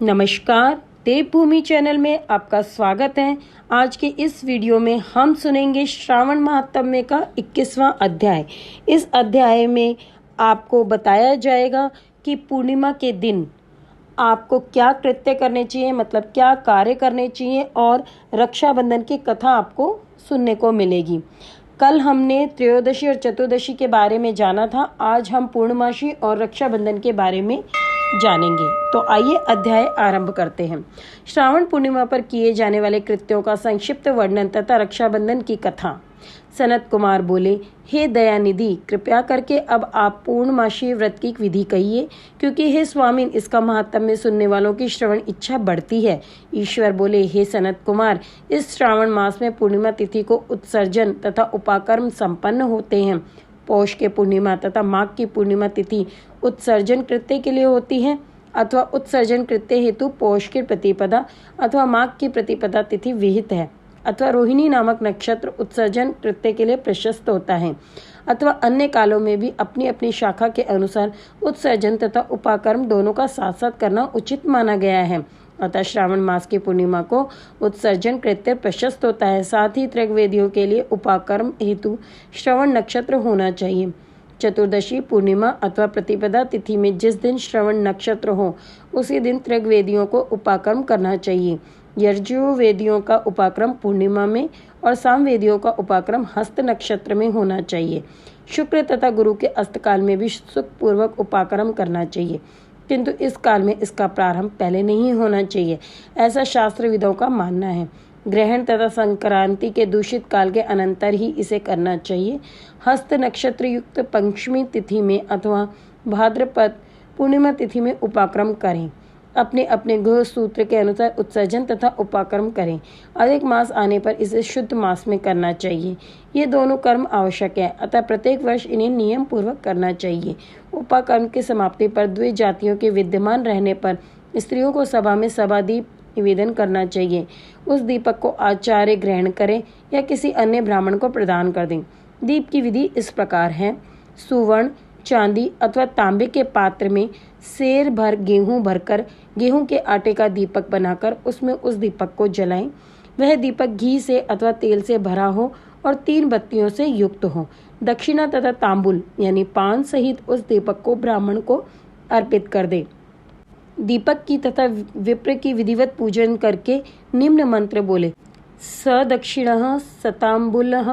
नमस्कार, देवभूमि चैनल में आपका स्वागत है। आज के इस वीडियो में हम सुनेंगे श्रावण महात्म्य का 21वां अध्याय। इस अध्याय में आपको बताया जाएगा कि पूर्णिमा के दिन आपको क्या कृत्य करने चाहिए, मतलब क्या कार्य करने चाहिए, और रक्षाबंधन की कथा आपको सुनने को मिलेगी। कल हमने त्रयोदशी और चतुर्दशी के बारे में जाना था। आज हम पूर्णमासी और रक्षाबंधन के बारे में जानेंगे। तो आइए अध्याय आरंभ करते हैं। श्रावण पूर्णिमा पर किए जाने वाले कृत्यों का संक्षिप्त वर्णन तथा रक्षाबंधन की कथा। सनत कुमार बोले, हे दयानिधि, कृपया करके अब आप पूर्णमासी व्रत की विधि कहिए, क्योंकि हे स्वामी, इसका महात्म्य सुनने वालों की श्रवण इच्छा बढ़ती है। ईश्वर बोले, हे सनत कुमार, इस श्रावण मास में पूर्णिमा तिथि को उत्सर्जन तथा उपाकर्म संपन्न होते हैं। पौष के पूर्णिमा तथा माघ की पूर्णिमा तिथि उत्सर्जन कृत्य के लिए होती है, अथवा उत्सर्जन कृत्य हेतु पौष की प्रतिपदा अथवा माघ की प्रतिपदा तिथि विहित है, अथवा रोहिणी नामक नक्षत्र उत्सर्जन कृत्य के लिए प्रशस्त होता है, अथवा अन्य कालों में भी अपनी अपनी शाखा के अनुसार उत्सर्जन तथा उपाकर्म दोनों का साथ साथ करना उचित माना गया है। अतः श्रावण मास की पूर्णिमा को उत्सर्जन कृत्य प्रशस्त होता है। साथ ही त्रिवेदियों के लिए उपाकर्म हेतु श्रवण नक्षत्र होना चाहिए। चतुर्दशी, पूर्णिमा अथवा प्रतिपदा तिथि में जिस दिन श्रवण नक्षत्र हो उसी दिन त्रिवेदियों को उपाकर्म करना चाहिए। यजुर्वेदियों का उपाकर्म पूर्णिमा में और सामवेदियों का उपाकर्म हस्त नक्षत्र में होना चाहिए। शुक्र तथा गुरु के अस्तकाल में भी सुखपूर्वक उपाकर्म करना चाहिए, किंतु इस काल में इसका प्रारंभ पहले नहीं होना चाहिए, ऐसा शास्त्रविदों का मानना है। ग्रहण तथा संक्रांति के दूषित काल के अनंतर ही इसे करना चाहिए। हस्त नक्षत्र युक्त पंचमी तिथि में अथवा भाद्रपद पूर्णिमा तिथि में उपाकर्म करें। अपने अपने गृह सूत्र के अनुसार उत्सर्जन तथा उपाकर्म करें। अधिक मास आने पर इसे शुद्ध मास में करना चाहिए। ये दोनों कर्म आवश्यक है, अतः प्रत्येक वर्ष इन्हें नियम पूर्वक करना चाहिए। उपाकर्म की समाप्ति पर द्विजातियों के विद्यमान रहने पर स्त्रियों को सभा में सभादीप निवेदन करना चाहिए। उस दीपक को आचार्य ग्रहण करें या किसी अन्य ब्राह्मण को प्रदान कर दें। दीप की विधि इस प्रकार है। सुवर्ण, चांदी अथवा तांबे के पात्र में सेर भर गेहूं भरकर गेहूं के आटे का दीपक बनाकर उसमें उस दीपक को जलाएं। वह दीपक घी से अथवा तेल से भरा हो और 3 बत्तियों से युक्त हो। दक्षिणा तथा तांबुल यानी पान सहित उस दीपक को ब्राह्मण को अर्पित कर दे। दीपक की तथा विप्र की विधिवत पूजन करके निम्न मंत्र बोले, स दक्षिणः सतांबुलः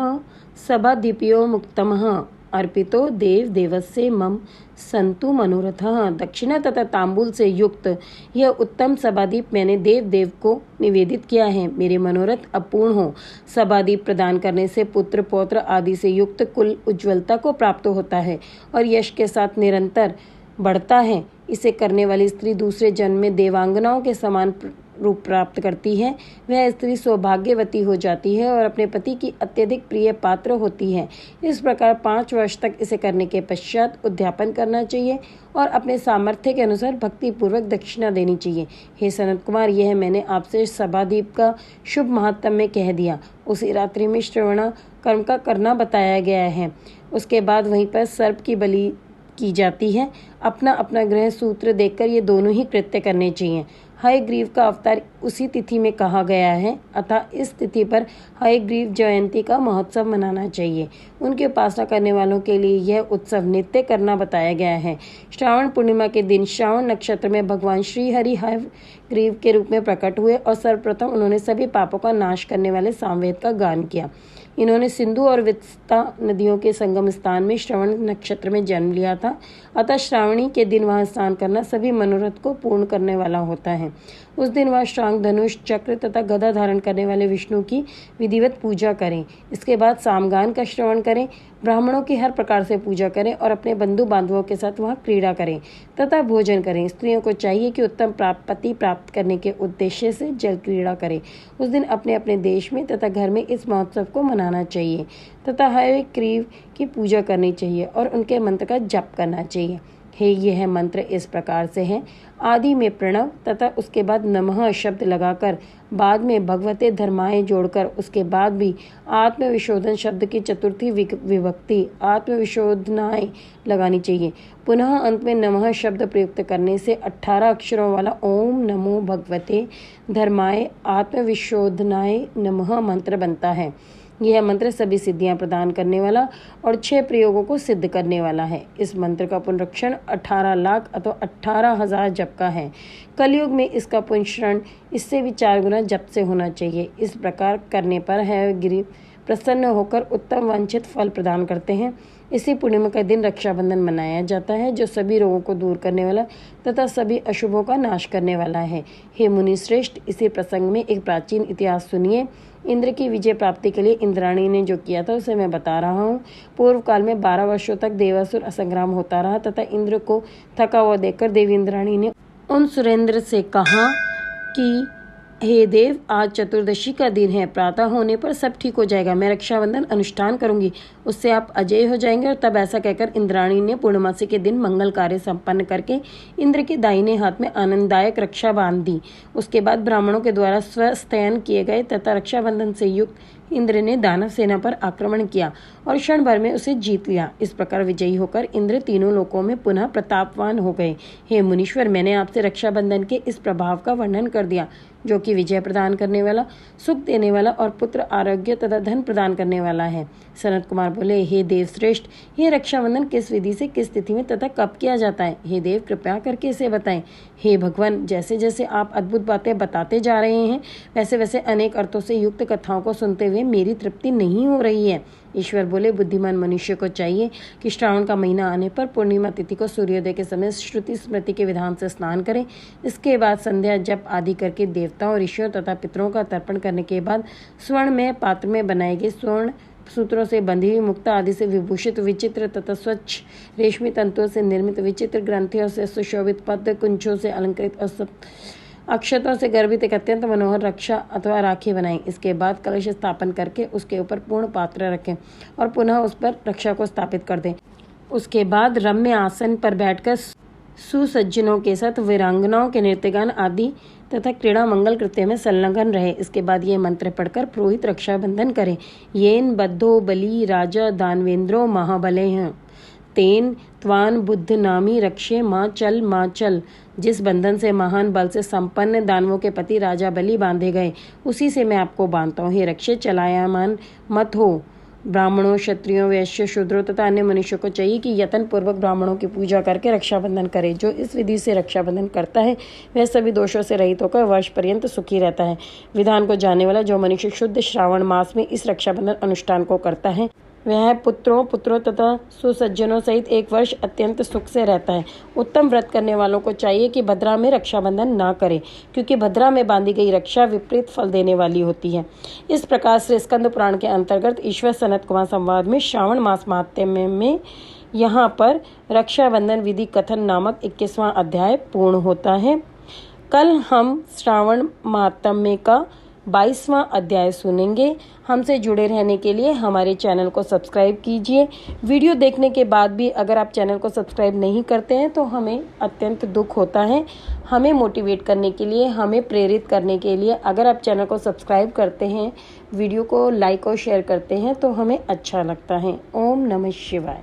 सभादीप्यो मुक्तमः अर्पितो देव देवस्य मम संतु मनोरथः। दक्षिणा तथा तांबुल से युक्त यह उत्तम सभादीप मैंने देव देव को निवेदित किया है। मेरे मनोरथ अपूर्ण हो। सभादीप प्रदान करने से पुत्र पौत्र आदि से युक्त कुल उज्ज्वलता को प्राप्त होता है और यश के साथ निरंतर बढ़ता है। इसे करने वाली स्त्री दूसरे जन्म में देवांगनाओं के समान रूप प्राप्त करती है। वह स्त्री सौभाग्यवती हो जाती है और अपने पति की अत्यधिक प्रिय पात्र होती है। इस प्रकार 5 वर्ष तक इसे करने के पश्चात उद्यापन करना चाहिए और अपने सामर्थ्य के अनुसार भक्ति पूर्वक दक्षिणा देनी चाहिए। हे सनत कुमार, यह मैंने आपसे सभादीप का शुभ महात्म्य में कह दिया। उसी रात्रि में श्रवण कर्म का करना बताया गया है। उसके बाद वहीं पर सर्प की बलि की जाती है। अपना अपना ग्रह सूत्र देखकर ये दोनों ही कृत्य करने चाहिए। हयग्रीव का अवतार उसी तिथि में कहा गया है, अतः इस तिथि पर हयग्रीव जयंती का महोत्सव मनाना चाहिए। उनकी उपासना करने वालों के लिए यह उत्सव नित्य करना बताया गया है। श्रावण पूर्णिमा के दिन श्रावण नक्षत्र में भगवान श्री हरि हयग्रीव के रूप में प्रकट हुए और सर्वप्रथम उन्होंने सभी पापों का नाश करने वाले सामवेद का गान किया। इन्होंने सिंधु और वित्स्ता नदियों के संगम स्थान में श्रवण नक्षत्र में जन्म लिया था, अतः श्रावणी के दिन वहां स्नान करना सभी मनोरथ को पूर्ण करने वाला होता है। उस दिन वह शांग, धनुष, चक्र तथा गदा धारण करने वाले विष्णु की विधिवत पूजा करें। इसके बाद सामगान का श्रवण करें, ब्राह्मणों की हर प्रकार से पूजा करें और अपने बंधु बांधवों के साथ वहाँ क्रीड़ा करें तथा भोजन करें। स्त्रियों को चाहिए कि उत्तम पति प्राप्त करने के उद्देश्य से जल क्रीड़ा करें। उस दिन अपने अपने देश में तथा घर में इस महोत्सव को मनाना चाहिए तथा हयग्रीव की पूजा करनी चाहिए और उनके मंत्र का जप करना चाहिए। हे यह मंत्र इस प्रकार से है। आदि में प्रणव तथा उसके बाद नमः शब्द लगाकर बाद में भगवते धर्माय जोड़कर उसके बाद भी आत्मविशोधन शब्द की चतुर्थी विभक्ति आत्मविशोधनाय लगानी चाहिए। पुनः अंत में नमः शब्द प्रयुक्त करने से 18 अक्षरों वाला ओम नमो भगवते धर्माय आत्मविशोधनाय नमः मंत्र बनता है। यह मंत्र सभी सिद्धियां प्रदान करने वाला और 6 प्रयोगों को सिद्ध करने वाला है। इस मंत्र का पुनरीक्षण 18 लाख अथवा 18,000 जप का है। कलयुग में इसका पुनश्रण इससे भी 4 गुना जप से होना चाहिए। इस प्रकार करने पर है गिरि प्रसन्न होकर उत्तम वांछित फल प्रदान करते हैं। इसी पूर्णिमा का दिन रक्षाबंधन मनाया जाता है, जो सभी रोगों को दूर करने वाला तथा सभी अशुभों का नाश करने वाला है। हे मुनि श्रेष्ठ, इसी प्रसंग में एक प्राचीन इतिहास सुनिए। इंद्र की विजय प्राप्ति के लिए इंद्राणी ने जो किया था उसे मैं बता रहा हूँ। पूर्व काल में 12 वर्षों तक देवासुर संग्राम होता रहा तथा इंद्र को थका हुआ देखकर देवी इंद्राणी ने उन सुरेंद्र से कहा कि हे देव, आज चतुर्दशी का दिन है, प्रातः होने पर सब ठीक हो जाएगा। मैं रक्षाबंधन अनुष्ठान करूंगी, उससे आप अजय हो जाएंगे। और तब ऐसा कहकर इंद्राणी ने पूर्णमासी के दिन मंगल कार्य संपन्न करके इंद्र के दाहिने हाथ में आनंददायक रक्षा बांध दी। उसके बाद ब्राह्मणों के द्वारा स्वस्तयन किए गए तथा रक्षाबंधन से युक्त इंद्र ने दानव सेना पर आक्रमण किया और क्षण भर में उसे जीत लिया। इस प्रकार विजयी होकर इंद्र तीनों लोकों में पुनः प्रतापवान हो गए। हे मुनीश्वर, मैंने आपसे रक्षाबंधन के इस प्रभाव का वर्णन कर दिया, जो कि विजय प्रदान करने वाला, सुख देने वाला और पुत्र आरोग्य तथा धन प्रदान करने वाला है। सनत कुमार बोले, हे देव श्रेष्ठ, ये रक्षाबंधन किस विधि से, किस तिथि में तथा कब किया जाता है? हे देव, कृपया करके इसे बताएं। हे भगवान, जैसे जैसे आप अद्भुत बातें बताते जा रहे हैं, वैसे वैसे अनेक अर्थों से युक्त कथाओं को सुनते हुए मेरी तृप्ति नहीं हो रही है। ईश्वर बोले, बुद्धिमान मनुष्य को चाहिए कि श्रावण का महीना आने पर पूर्णिमा तिथि को सूर्योदय के समय श्रुति स्मृति के विधान से स्नान करें। इसके बाद संध्या जप आदि करके देवताओं, ऋषियों तथा पितरों का तर्पण करने के बाद स्वर्ण में पात्र में बनाए गए स्वर्ण सूत्रों से बंधी हुई मुक्ता आदि से विभूषित विचित्र तथा स्वच्छ रेशमी तंतुओं से निर्मित विचित्र ग्रंथियों से सुशोभित पद्म कुंचों से अलंकृत और अक्षतों से गर्भित एक अत्यंत मनोहर रक्षा अथवा राखी बनाएं। इसके बाद कलश स्थापन करके उसके ऊपर पूर्ण पात्र रखें और पुनः उस पर रक्षा को स्थापित कर दें। उसके बाद रम्य आसन पर बैठकर सुसज्जनों के साथ वीरांगनाओं के नृत्यगान आदि तथा क्रीड़ा मंगल कृत्य में संलग्न रहे। इसके बाद ये मंत्र पढ़कर पुरोहित रक्षाबंधन करें। येन बद्धो बलि राजा दानवेंद्रो महाबले हैं, तेन त्वान बुद्ध नामी रक्षे माँ चल। जिस बंधन से महान बल से संपन्न दानवों के पति राजा बलि बांधे गए, उसी से मैं आपको बांधता हूँ। हे रक्षे, चलायमान मत हो। ब्राह्मणों, क्षत्रियों, वैश्य, शूद्रों तथा अन्य मनुष्यों को चाहिए कि यत्न पूर्वक ब्राह्मणों की पूजा करके रक्षाबंधन करे। जो इस विधि से रक्षाबंधन करता है वह सभी दोषों से रहित होकर वर्ष पर्यंत सुखी रहता है। विधान को जानने वाला जो मनुष्य शुद्ध श्रावण मास में इस रक्षाबंधन अनुष्ठान को करता है, वह पुत्रों तथा सुसज्जनों सहित 1 वर्ष अत्यंत सुख से रहता है। उत्तम व्रत करने वालों को चाहिए कि भद्रा में रक्षाबंधन ना करें, क्योंकि भद्रा में बांधी गई रक्षा विपरीत फल देने वाली होती है। इस प्रकार से स्कंद पुराण के अंतर्गत ईश्वर सनत कुमार संवाद में श्रावण मास महात्म्य में यहाँ पर रक्षाबंधन विधि कथन नामक 21वां अध्याय पूर्ण होता है। कल हम श्रावण महात्म्य का 22वां अध्याय सुनेंगे। हमसे जुड़े रहने के लिए हमारे चैनल को सब्सक्राइब कीजिए। वीडियो देखने के बाद भी अगर आप चैनल को सब्सक्राइब नहीं करते हैं तो हमें अत्यंत दुख होता है। हमें मोटिवेट करने के लिए, हमें प्रेरित करने के लिए अगर आप चैनल को सब्सक्राइब करते हैं, वीडियो को लाइक और शेयर करते हैं तो हमें अच्छा लगता है। ओम नमः शिवाय।